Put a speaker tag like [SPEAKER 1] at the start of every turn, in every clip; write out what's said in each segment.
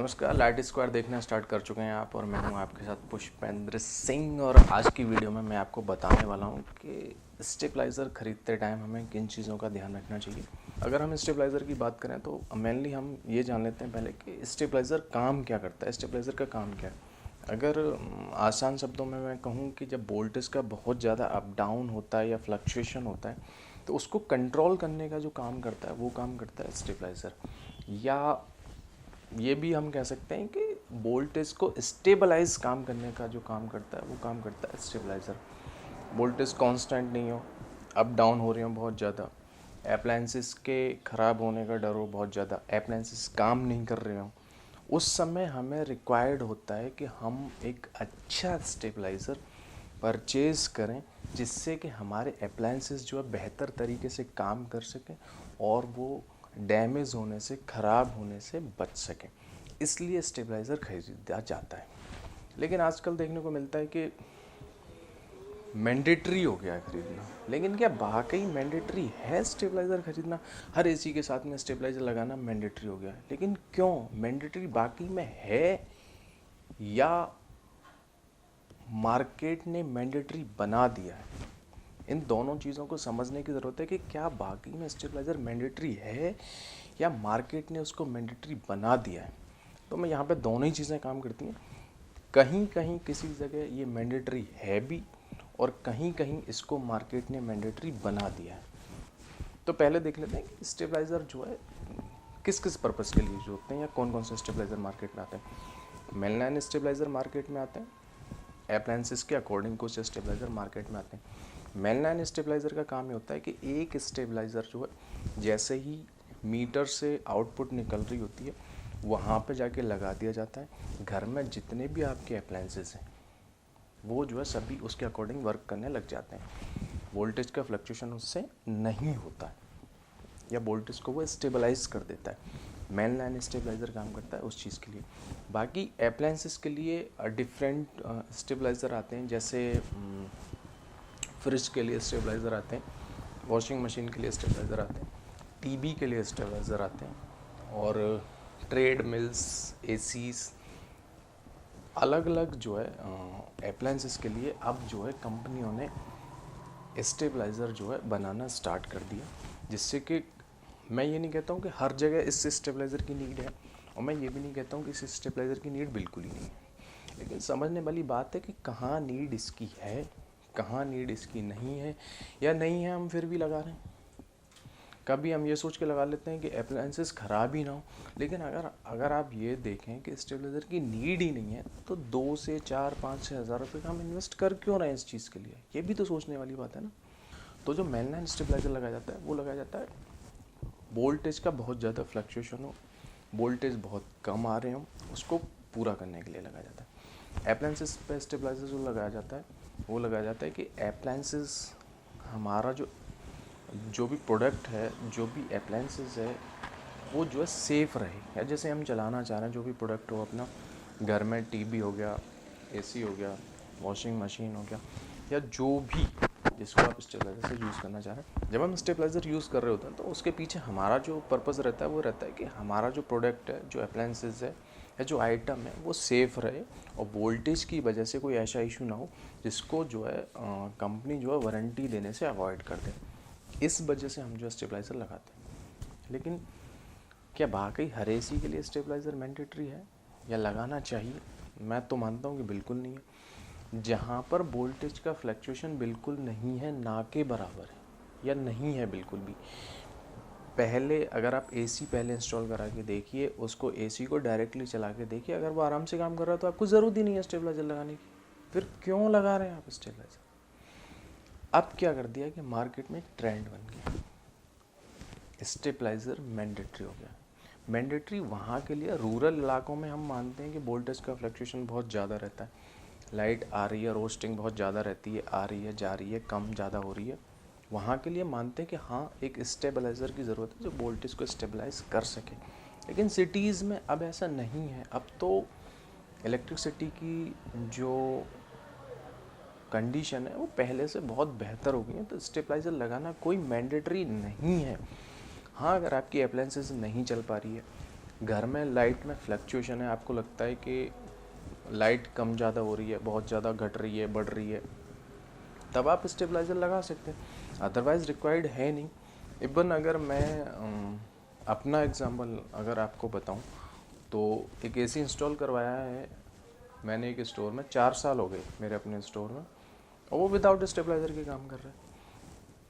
[SPEAKER 1] नमस्कार, light square देखना start कर चुके हैं आप और मैं हूं आपके साथ पुष्पेंद्र सिंह। और आज की वीडियो में मैं आपको बताने वाला हूं कि स्टेबलाइज़र ख़रीदते टाइम हमें किन चीज़ों का ध्यान रखना चाहिए। अगर हम स्टेबलाइज़र की बात करें तो मेनली हम ये जान लेते हैं पहले कि स्टेबलाइज़र काम क्या करता है, स्टेबलाइज़र का काम क्या है। अगर आसान शब्दों में मैं कहूँ कि जब वोल्टेज का बहुत ज़्यादा अप डाउन होता है या फ्लक्चुएशन होता है तो उसको कंट्रोल करने का जो काम करता है वो काम करता है स्टेबलाइज़र। या ये भी हम कह सकते हैं कि वोल्टेज को स्टेबलाइज काम करने का जो काम करता है वो काम करता है स्टेबलाइज़र। वोल्टेज कांस्टेंट नहीं हो, अप डाउन हो रही हो बहुत ज़्यादा, अप्लायंसेस के ख़राब होने का डर हो बहुत ज़्यादा, अप्लायंसेस काम नहीं कर रहे हो, उस समय हमें रिक्वायर्ड होता है कि हम एक अच्छा स्टेबलाइज़र परचेज़ करें जिससे कि हमारे अप्लायंसेस जो है बेहतर तरीके से काम कर सकें और वो डैमेज होने से, ख़राब होने से बच सकें। इसलिए स्टेबलाइज़र ख़रीदा जाता है। लेकिन आजकल देखने को मिलता है कि मैंडेटरी हो गया है ख़रीदना। लेकिन क्या वाकई मैंडेटरी है स्टेबलाइज़र ख़रीदना? हर एसी के साथ में स्टेबलाइज़र लगाना मैंडेटरी हो गया है। लेकिन क्यों मैंडेटरी वाकई में है या मार्केट ने मैंडेटरी बना दिया है? इन दोनों चीज़ों को समझने की ज़रूरत है कि क्या वाकई में स्टेबलाइज़र मैंडेटरी है या मार्केट ने उसको मैंडेटरी बना दिया है। तो मैं यहाँ पे दोनों ही चीज़ें काम करती हैं। कहीं कहीं किसी जगह ये मैंडेटरी है भी और कहीं कहीं इसको मार्केट ने मैंडेटरी बना दिया है। तो पहले देख लेते हैं कि स्टेबलाइज़र जो है किस किस पर्पज़ के लिए यूज होते हैं या कौन कौन से स्टेबलाइज़र मार्केट में आते हैं। मेनलाइन स्टेबलाइज़र मार्केट में आते हैं, अप्लायंसेस के अकॉर्डिंग कुछ स्टेबलाइज़र मार्केट में आते हैं। मेनलाइन स्टेबलाइज़र का काम ये होता है कि एक स्टेबलाइज़र जो है जैसे ही मीटर से आउटपुट निकल रही होती है वहाँ पे जाके लगा दिया जाता है। घर में जितने भी आपके अप्लायंसेस हैं वो जो है सभी उसके अकॉर्डिंग वर्क करने लग जाते हैं। वोल्टेज का फ्लक्चुएशन उससे नहीं होता है या वोल्टेज को वो स्टेबलाइज कर देता है। मेन लाइन स्टेबलाइज़र काम करता है उस चीज़ के लिए। बाकी अप्लायंसेस के लिए डिफरेंट स्टेबलाइज़र आते हैं, जैसे फ्रिज के लिए स्टेबलाइज़र आते हैं, वॉशिंग मशीन के लिए स्टेबलाइज़र आते हैं, टीवी के लिए स्टेबलाइज़र आते हैं और ट्रेड मिल्स, एसीज, अलग अलग जो है अप्लायंसेस के लिए अब जो है कंपनियों ने स्टेबलाइज़र जो है बनाना स्टार्ट कर दिया। जिससे कि मैं ये नहीं कहता हूँ कि हर जगह इस स्टेबलाइज़र की नीड है और मैं ये भी नहीं कहता हूँ कि इस स्टेबलाइज़र की नीड बिल्कुल ही नहीं है। लेकिन समझने वाली बात है कि कहाँ नीड इसकी है, कहाँ नीड इसकी नहीं है, या नहीं है हम फिर भी लगा रहे हैं। कभी हम ये सोच के लगा लेते हैं कि अप्लायंसेस ख़राब ही ना हो। लेकिन अगर आप ये देखें कि स्टेबलाइज़र की नीड ही नहीं है तो 2 से 4, 5, 6 हज़ार रुपये का हम इन्वेस्ट कर क्यों रहे हैं इस चीज़ के लिए? ये भी तो सोचने वाली बात है ना। तो जो मेनलाइन स्टेबलाइज़र लगाया जाता है वो लगाया जाता है वोल्टेज का बहुत ज़्यादा फ्लक्चुएशन हो, वोल्टेज बहुत कम आ रहे हो, उसको पूरा करने के लिए लगाया जाता है। अप्लायंसेस पे स्टेबलाइज़र जो लगाया जाता है वो लगाया जाता है कि अप्लायंसेस हमारा जो भी प्रोडक्ट है, जो भी अप्लायंसेस है वो जो है सेफ़ रहे। या जैसे हम चलाना चाह रहे हैं जो भी प्रोडक्ट हो अपना घर में, टीवी हो गया, एसी हो गया, वॉशिंग मशीन हो गया, या जो भी जिसको आप स्टेबलाइज़र से यूज़ करना चाह रहे हैं, जब हम स्टेबलाइज़र यूज़ कर रहे होते हैं तो उसके पीछे हमारा जो पर्पज़ रहता है वो रहता है कि हमारा जो प्रोडक्ट है, जो अप्लायंसेस है या जो आइटम है वो सेफ़ रहे और वोल्टेज की वजह से कोई ऐसा इशू ना हो जिसको जो है कंपनी जो है वारंटी देने से अवॉइड कर दे। इस वजह से हम जो स्टेबलाइज़र लगाते हैं। लेकिन क्या वाकई हर एसी के लिए स्टेबलाइज़र मैंडेटरी है या लगाना चाहिए? मैं तो मानता हूँ कि बिल्कुल नहीं है। जहाँ पर वोल्टेज का फ्लक्चुएशन बिल्कुल नहीं है, ना के बराबर है या नहीं है बिल्कुल भी, पहले अगर आप एसी पहले इंस्टॉल करा के देखिए, उसको एसी को डायरेक्टली चला के देखिए, अगर वो आराम से काम कर रहा है तो आपको ज़रूरत ही नहीं है स्टेबलाइज़र लगाने की। फिर क्यों लगा रहे हैं आप स्टेबलाइज़र? अब क्या कर दिया कि मार्केट में एक ट्रेंड बन गया, स्टेबलाइज़र मैंडेटरी हो गया। मैंडेटरी वहाँ के लिए, रूरल इलाकों में हम मानते हैं कि वोल्टेज का फ्लक्चुएशन बहुत ज़्यादा रहता है, लाइट आ रही है, रोस्टिंग बहुत ज़्यादा रहती है, आ रही है, जा रही है, कम ज़्यादा हो रही है, वहाँ के लिए मानते हैं कि हाँ एक स्टेबलाइज़र की ज़रूरत है जो वोल्टेज को स्टेबलाइज़ कर सके। लेकिन सिटीज़ में अब ऐसा नहीं है। अब तो इलेक्ट्रिसिटी की जो कंडीशन है वो पहले से बहुत बेहतर हो गई है, तो स्टेबलाइज़र लगाना कोई मैंडेटरी नहीं है। हाँ, अगर आपकी अप्लायंसेस नहीं चल पा रही है घर में लाइट में फ्लक्चुएशन है, आपको लगता है कि लाइट कम ज़्यादा हो रही है, बहुत ज़्यादा घट रही है, बढ़ रही है, तब आप स्टेबलाइज़र लगा सकते हैं, अदरवाइज़ रिक्वायर्ड है नहीं। इवन अगर मैं अपना एग्जांपल अगर आपको बताऊं तो एक एसी इंस्टॉल करवाया है मैंने एक स्टोर में, 4 साल हो गए मेरे अपने स्टोर में, और वो विदाउट स्टेबलाइज़र के काम कर रहा है।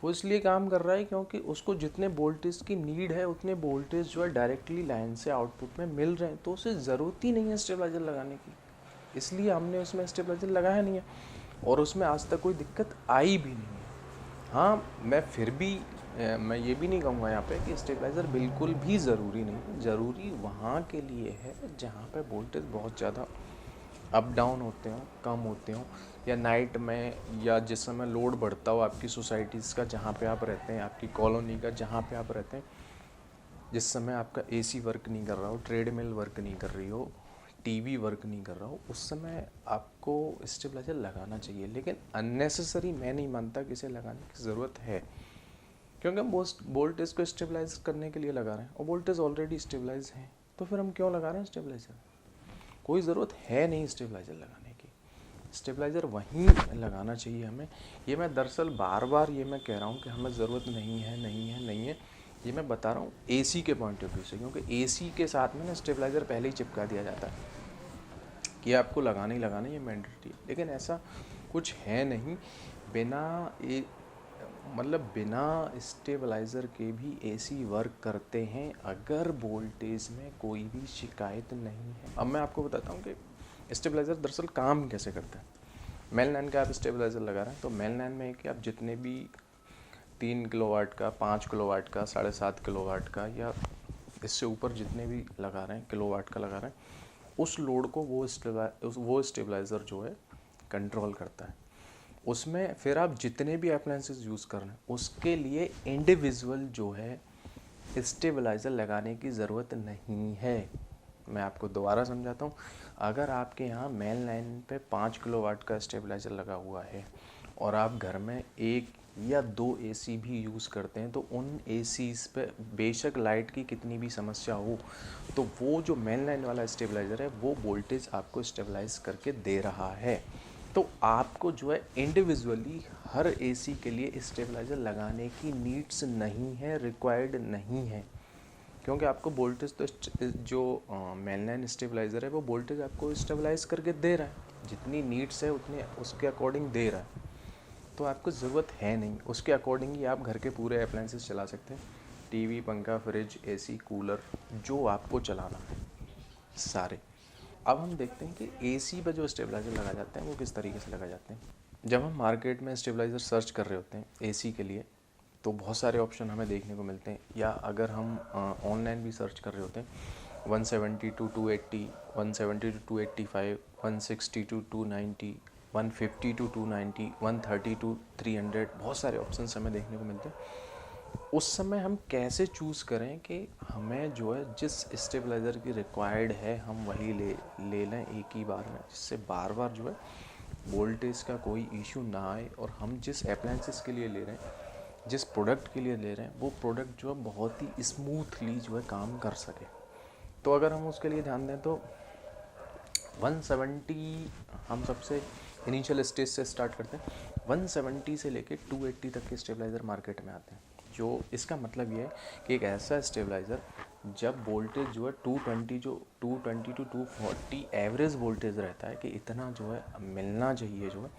[SPEAKER 1] वो इसलिए काम कर रहा है क्योंकि उसको जितने वोल्टेज की नीड है उतने वोल्टेज जो है डायरेक्टली लाइन से आउटपुट में मिल रहे हैं, तो उसे ज़रूरत ही नहीं है स्टेबलाइज़र लगाने की, इसलिए हमने उसमें स्टेबलाइज़र लगाया नहीं है और उसमें आज तक कोई दिक्कत आई भी नहीं है। हाँ, मैं फिर भी मैं ये भी नहीं कहूँगा यहाँ पे कि स्टेबलाइज़र बिल्कुल भी ज़रूरी नहीं है। ज़रूरी वहाँ के लिए है जहाँ पे वोल्टेज बहुत ज़्यादा अप डाउन होते हों, कम होते हों, या नाइट में, या जिस समय लोड बढ़ता हो आपकी सोसाइटीज़ का जहाँ पे आप रहते हैं, आपकी कॉलोनी का जहाँ पे आप रहते हैं, जिस समय आपका एसी वर्क नहीं कर रहा हो, ट्रेडमिल वर्क नहीं कर रही हो, टीवी वर्क नहीं कर रहा हो, उस समय आपको स्टेबलाइज़र लगाना चाहिए। लेकिन अननेसेसरी मैं नहीं मानता कि इसे लगाने की ज़रूरत है, क्योंकि हम वोल्टेज को स्टेबलाइज करने के लिए लगा रहे हैं और वोल्टेज ऑलरेडी स्टेबलाइज है, तो फिर हम क्यों लगा रहे हैं स्टेबलाइज़र? कोई ज़रूरत है नहीं स्टेबलाइज़र लगाने की। स्टेबलाइज़र वहीं लगाना चाहिए हमें। ये मैं दरअसल बार बार ये मैं कह रहा हूँ कि हमें ज़रूरत नहीं है, नहीं है, नहीं है, ये मैं बता रहा हूँ एसी के पॉइंट ऑफ व्यू से, क्योंकि एसी के साथ में ना स्टेबलाइज़र पहले ही चिपका दिया जाता है कि आपको लगाना ही लगाना, ये मैंडेटरी है। लेकिन ऐसा कुछ है नहीं, बिना स्टेबलाइज़र के भी एसी वर्क करते हैं अगर वोल्टेज में कोई भी शिकायत नहीं है। अब मैं आपको बताता हूँ कि स्टेबलाइज़र दरअसल काम कैसे करता है। मेल 9 का आप स्टेबलाइज़र लगा रहे हैं तो मेल 9 में कि आप जितने भी 3 किलोवाट का, 5 किलोवाट का, 7.5 किलोवाट का, या इससे ऊपर जितने भी लगा रहे हैं, किलोवाट का लगा रहे हैं, उस लोड को वो स्टेबलाइज़र जो है कंट्रोल करता है। उसमें फिर आप जितने भी अप्लायंसेस यूज़ कर रहे हैं उसके लिए इंडिविजुअल जो है स्टेबलाइज़र लगाने की ज़रूरत नहीं है। मैं आपको दोबारा समझाता हूँ। अगर आपके यहाँ मेल 9 पे 5 किलोवाट का स्टेबलाइज़र लगा हुआ है और आप घर में 1 या 2 एसी भी यूज़ करते हैं, तो उन एसीज़ पे बेशक लाइट की कितनी भी समस्या हो, तो वो जो मेल 9 वाला स्टेबलाइज़र है वो वोल्टेज आपको स्टेबलाइज़ करके दे रहा है। तो आपको जो है इंडिविजुअली हर एसी के लिए स्टेबलाइज़र लगाने की नीड्स नहीं है, रिक्वायर्ड नहीं है, क्योंकि आपको वोल्टेज तो जो मेल 9 स्टेबलाइज़र है वो वोल्टेज आपको स्टेबलाइज करके दे रहा है, जितनी नीड्स है उतने उसके अकॉर्डिंग दे रहा है, तो आपको ज़रूरत है नहीं। उसके अकॉर्डिंग ही आप घर के पूरे अप्लायंसेस चला सकते हैं, टीवी, पंखा, फ्रिज, एसी, कूलर, जो आपको चलाना है सारे। अब हम देखते हैं कि एसी पर जो स्टेबलाइज़र लगाए जाते हैं वो किस तरीके से लगाए जाते हैं। जब हम मार्केट में स्टेबलाइज़र सर्च कर रहे होते हैं एसी के लिए, तो बहुत सारे ऑप्शन हमें देखने को मिलते हैं, या अगर हम ऑनलाइन भी सर्च कर रहे होते हैं 170 to 280, 170 to 285, 160 to 290, 150 to 290, 130 to 300, बहुत सारे ऑप्शन हमें देखने को मिलते हैं। उस समय हम कैसे चूज़ करें कि हमें जो है जिस स्टेबलाइज़र की रिक्वायर्ड है हम वही ले लें एक ही बार में, जिससे बार बार जो है वोल्टेज का कोई इशू ना आए और हम जिस अप्लायंसेस के लिए ले रहे हैं, जिस प्रोडक्ट के लिए ले रहे हैं, वो प्रोडक्ट जो है बहुत ही स्मूथली जो है काम कर सके। तो अगर हम उसके लिए ध्यान दें तो 170 हम सबसे इनिशियल स्टेज से स्टार्ट करते हैं। 170 से लेके 280 तक के स्टेबलाइज़र मार्केट में आते हैं, जो इसका मतलब ये है कि एक ऐसा स्टेबलाइज़र जब वोल्टेज जो है 220 जो 220 टू 240 एवरेज वोल्टेज रहता है कि इतना जो है मिलना चाहिए जो है,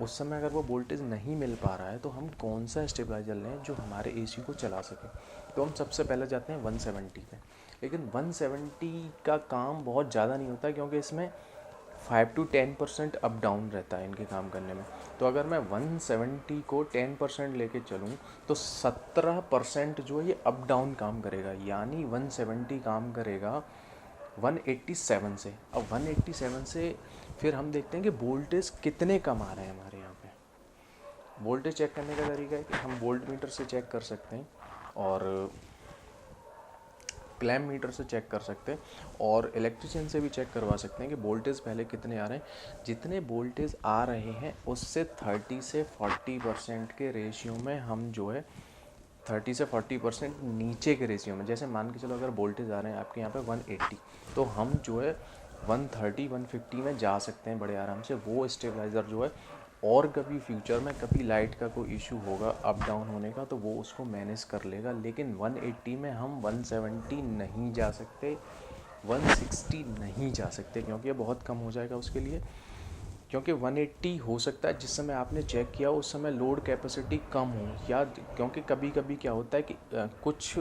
[SPEAKER 1] उस समय अगर वो वोल्टेज नहीं मिल पा रहा है तो हम कौन सा स्टेबलाइज़र लें जो हमारे एसी को चला सके। तो हम सबसे पहले जाते हैं 170 पे। लेकिन 170 का काम बहुत ज़्यादा नहीं होता, क्योंकि इसमें 5 to 10% अप डाउन रहता है इनके काम करने में। तो अगर मैं 170 को 10% लेके चलूँ तो 17% जो है ये अप डाउन काम करेगा, यानी 170 काम करेगा 187 से। अब 187 से फिर हम देखते हैं कि वोल्टेज कितने कम आ रहे हैं हमारे यहाँ पे। वोल्टेज चेक करने का तरीका है कि हम वोल्ट मीटर से चेक कर सकते हैं और क्लैम्प मीटर से चेक कर सकते हैं और इलेक्ट्रिशियन से भी चेक करवा सकते हैं कि वोल्टेज पहले कितने आ रहे हैं। जितने वोल्टेज आ रहे हैं उससे 30 से 40% के रेशियो में हम जो है 30 से 40% नीचे के रेशियो में, जैसे मान के चलो अगर वोल्टेज आ रहे हैं आपके यहाँ पे 180, तो हम जो है 130 150 में जा सकते हैं बड़े आराम से। वो स्टेबलाइज़र जो है, और कभी फ्यूचर में कभी लाइट का कोई इशू होगा अप डाउन होने का, तो वो उसको मैनेज कर लेगा। लेकिन 180 में हम 170 नहीं जा सकते, 160 नहीं जा सकते, क्योंकि ये बहुत कम हो जाएगा उसके लिए। क्योंकि 180 हो सकता है जिस समय आपने चेक किया उस समय लोड कैपेसिटी कम हो, या क्योंकि कभी कभी क्या होता है कि कुछ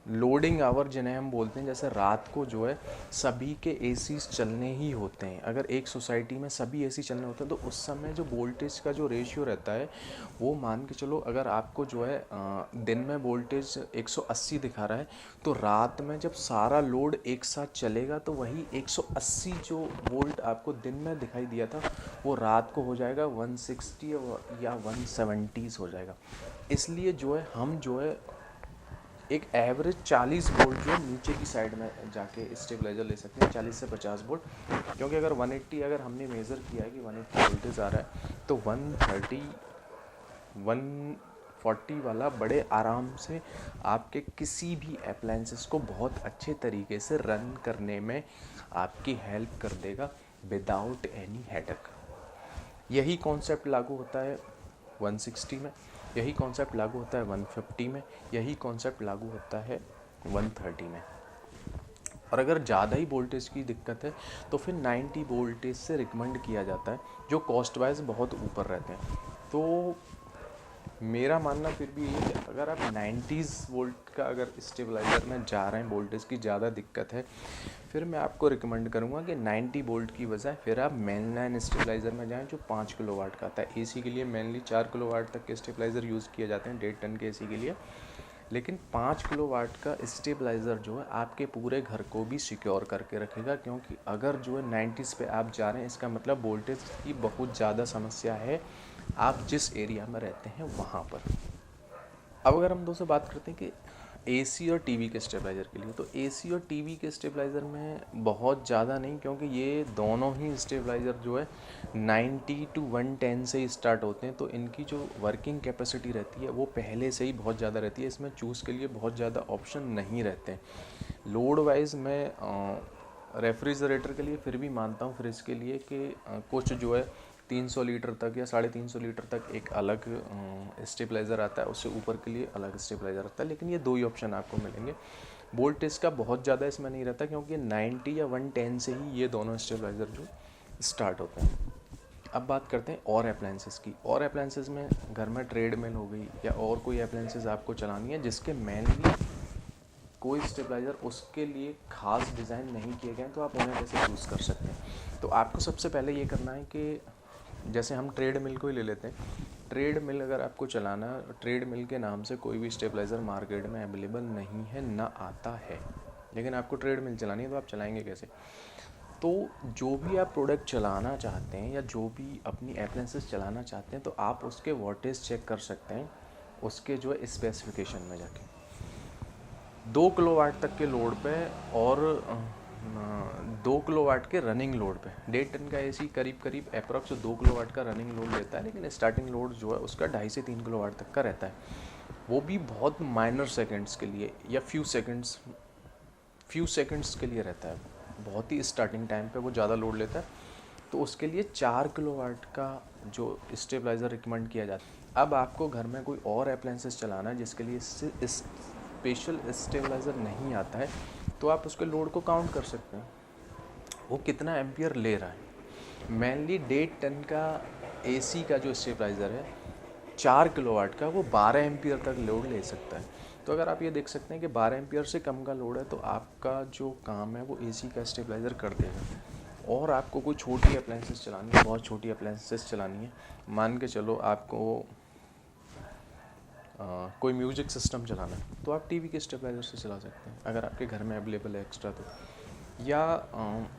[SPEAKER 1] लोडिंग आवर जिन्हें हम बोलते हैं, जैसे रात को जो है सभी के एसी चलने ही होते हैं। अगर एक सोसाइटी में सभी एसी चलने होते हैं तो उस समय जो वोल्टेज का जो रेशियो रहता है वो मान के चलो, अगर आपको जो है दिन में वोल्टेज 180 दिखा रहा है, तो रात में जब सारा लोड एक साथ चलेगा तो वही 180 जो वोल्ट आपको दिन में दिखाई दिया था वो रात को हो जाएगा 160 या 170 हो जाएगा। इसलिए जो है हम जो है एक एवरेज 40 वोल्ट जो नीचे की साइड में जाके स्टेबलाइजर ले सकते हैं, 40 से 50 वोल्ट। क्योंकि अगर 180 अगर हमने मेज़र किया है कि 180 वोल्टेज आ रहा है, तो 130 140 वाला बड़े आराम से आपके किसी भी अप्लायंसेस को बहुत अच्छे तरीके से रन करने में आपकी हेल्प कर देगा विदाउट एनी हेडेक। यही कॉन्सेप्ट लागू होता है 160 में, यही कॉन्सेप्ट लागू होता है 150 में, यही कॉन्सेप्ट लागू होता है 130 में। और अगर ज़्यादा ही वोल्टेज की दिक्कत है तो फिर 90 वोल्टेज से रिकमेंड किया जाता है, जो कॉस्ट वाइज बहुत ऊपर रहते हैं। तो मेरा मानना फिर भी ये है, अगर आप 90s वोल्ट का अगर स्टेबलाइज़र में जा रहे हैं, वोल्टेज की ज़्यादा दिक्कत है, फिर मैं आपको रिकमेंड करूँगा कि 90 वोल्ट की बजाय फिर आप मेन लाइन स्टेबलाइज़र में जाएं जो 5 किलोवाट का आता है। एसी के लिए मेनली 4 किलोवाट तक के स्टेबलाइज़र यूज़ किए जाते हैं 1.5 टन के एसी के लिए, लेकिन 5 किलोवाट का स्टेबलाइज़र जो है आपके पूरे घर को भी सिक्योर करके रखेगा। क्योंकि अगर जो है 90s पे आप जा रहे हैं, इसका मतलब वोल्टेज की बहुत ज़्यादा समस्या है आप जिस एरिया में रहते हैं वहाँ पर। अब अगर हम दोस्तों बात करते हैं कि एसी और टीवी के स्टेबलाइज़र के लिए, तो एसी और टीवी के स्टेबलाइज़र में बहुत ज़्यादा नहीं, क्योंकि ये दोनों ही स्टेबलाइज़र जो है 90 to 110 से ही स्टार्ट होते हैं। तो इनकी जो वर्किंग कैपेसिटी रहती है वो पहले से ही बहुत ज़्यादा रहती है, इसमें चूज़ के लिए बहुत ज़्यादा ऑप्शन नहीं रहते हैं। लोड वाइज मैं रेफ्रिजरेटर के लिए फिर भी मानता हूँ, फ्रिज के लिए कि कुछ जो है 300 लीटर तक या 350 लीटर तक एक अलग स्टेबलाइज़र आता है, उससे ऊपर के लिए अलग स्टेबलाइज़र आता है। लेकिन ये दो ही ऑप्शन आपको मिलेंगे। वोल्टेज का बहुत ज़्यादा इसमें नहीं रहता, क्योंकि 90 या 110 से ही ये दोनों स्टेबलाइज़र जो स्टार्ट होते हैं। अब बात करते हैं और अप्लायंसेस की। और अप्लायंसेस में घर में ट्रेडमिल हो गई या और कोई अप्लायंसेस आपको चलानी है जिसके मेनली कोई स्टेबलाइज़र उसके लिए खास डिज़ाइन नहीं किए गए हैं, तो आप उन्हें कैसे चूज़ कर सकते हैं। तो आपको सबसे पहले ये करना है कि जैसे हम ट्रेड मिल को ही ले लेते हैं। ट्रेड मिल अगर आपको चलाना, ट्रेड मिल के नाम से कोई भी स्टेबलाइज़र मार्केट में अवेलेबल नहीं है, ना आता है, लेकिन आपको ट्रेड मिल चलानी है, तो आप चलाएंगे कैसे। तो जो भी आप प्रोडक्ट चलाना चाहते हैं या जो भी अपनी अप्लायंसेस चलाना चाहते हैं, तो आप उसके वोल्टेज चेक कर सकते हैं उसके जो है स्पेसिफिकेशन में जाके। 2 किलोवाट तक के लोड पे और 2 किलोवाट के रनिंग लोड पे 1.5 टन का एसी करीब करीब अप्रॉक्स 2 किलोवाट का रनिंग लोड लेता है, लेकिन स्टार्टिंग लोड जो है उसका 2.5 से 3 किलोवाट तक का रहता है। वो भी बहुत माइनर सेकंड्स के लिए या फ्यू सेकंड्स के लिए रहता है, बहुत ही स्टार्टिंग टाइम पे वो ज़्यादा लोड लेता है। तो उसके लिए 4 किलोवाट का जो स्टेबलाइज़र रिकमेंड किया जाता है। अब आपको घर में कोई और अप्लायंसेस चलाना है जिसके लिए स्पेशल स्टेबलाइज़र नहीं आता है, तो आप उसके लोड को काउंट कर सकते हैं वो कितना एम्पियर ले रहा है। मेनली 1.5 टन का एसी का जो स्टेबलाइज़र है 4 किलोवाट का, वो 12 एम्पियर तक लोड ले सकता है। तो अगर आप ये देख सकते हैं कि 12 एम्पियर से कम का लोड है, तो आपका जो काम है वो एसी का स्टेबलाइज़र कर देगा। और आपको कोई छोटी अप्लायंसेस चलानी है, बहुत छोटी अप्लायंसेस चलानी है, मान के चलो आपको कोई म्यूजिक सिस्टम चलाना है, तो आप टीवी के स्टेबलाइज़र से चला सकते हैं अगर आपके घर में अवेलेबल है एक्स्ट्रा तो। या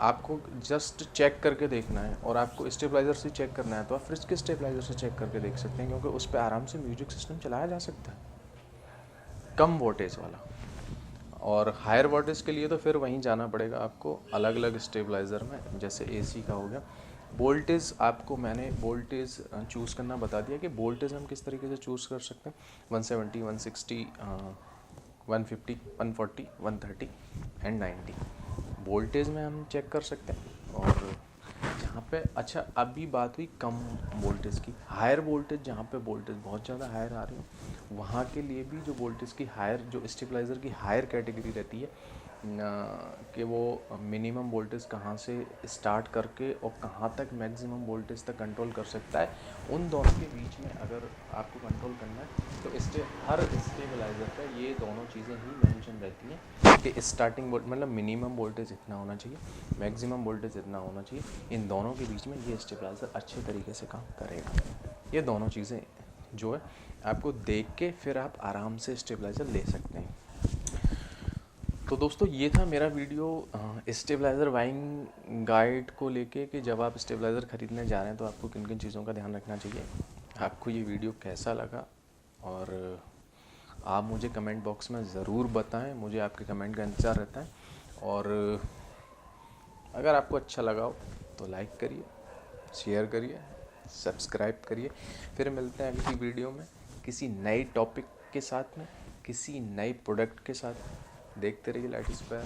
[SPEAKER 1] आपको जस्ट चेक करके देखना है और आपको स्टेबलाइज़र से चेक करना है, तो आप फ्रिज के स्टेबलाइज़र से चेक करके देख सकते हैं, क्योंकि उस पर आराम से म्यूजिक सिस्टम चलाया जा सकता है कम वोल्टेज वाला। और हायर वोल्टेज के लिए तो फिर वहीं जाना पड़ेगा आपको अलग अलग स्टेबलाइज़र में, जैसे एसी का हो गया। वोल्टेज आपको मैंने वोल्टेज चूज़ करना बता दिया कि वोल्टेज हम किस तरीके से चूज़ कर सकते हैं। 170, 160, 150, 140, 130 एंड 90 वोल्टेज में हम चेक कर सकते हैं। और जहाँ पे अच्छा अभी बात हुई कम वोल्टेज की, हायर वोल्टेज जहाँ पे वोल्टेज बहुत ज़्यादा हायर आ रही है वहाँ के लिए भी जो वोल्टेज की हायर, जो स्टेबलाइज़र की हायर कैटेगरी रहती है कि वो मिनिमम वोल्टेज कहाँ से स्टार्ट करके और कहाँ तक मैक्सिमम वोल्टेज तक कंट्रोल कर सकता है, उन दोनों के बीच में अगर आपको कंट्रोल करना है तो हर स्टेबलाइज़र पे ये दोनों चीज़ें ही मेंशन रहती हैं कि स्टार्टिंग मतलब मिनिमम वोल्टेज इतना होना चाहिए, मैक्सिमम वोल्टेज इतना होना चाहिए। इन दोनों के बीच में ये स्टेबलाइज़र अच्छे तरीके से काम करेगा। ये दोनों चीज़ें जो है आपको देख के फिर आप आराम से स्टेबलाइज़र ले सकते हैं। तो दोस्तों ये था मेरा वीडियो स्टेबलाइज़र बाइंग गाइड को लेके कि जब आप स्टेबलाइज़र ख़रीदने जा रहे हैं तो आपको किन किन चीज़ों का ध्यान रखना चाहिए। आपको ये वीडियो कैसा लगा और आप मुझे कमेंट बॉक्स में ज़रूर बताएं, मुझे आपके कमेंट का इंतज़ार रहता है। और अगर आपको अच्छा लगा हो तो लाइक करिए, शेयर करिए, सब्सक्राइब करिए। फिर मिलते हैं अगली वीडियो में किसी नए टॉपिक के साथ में, किसी नए प्रोडक्ट के साथ। देखते रहिए लाइट स्क्वायर।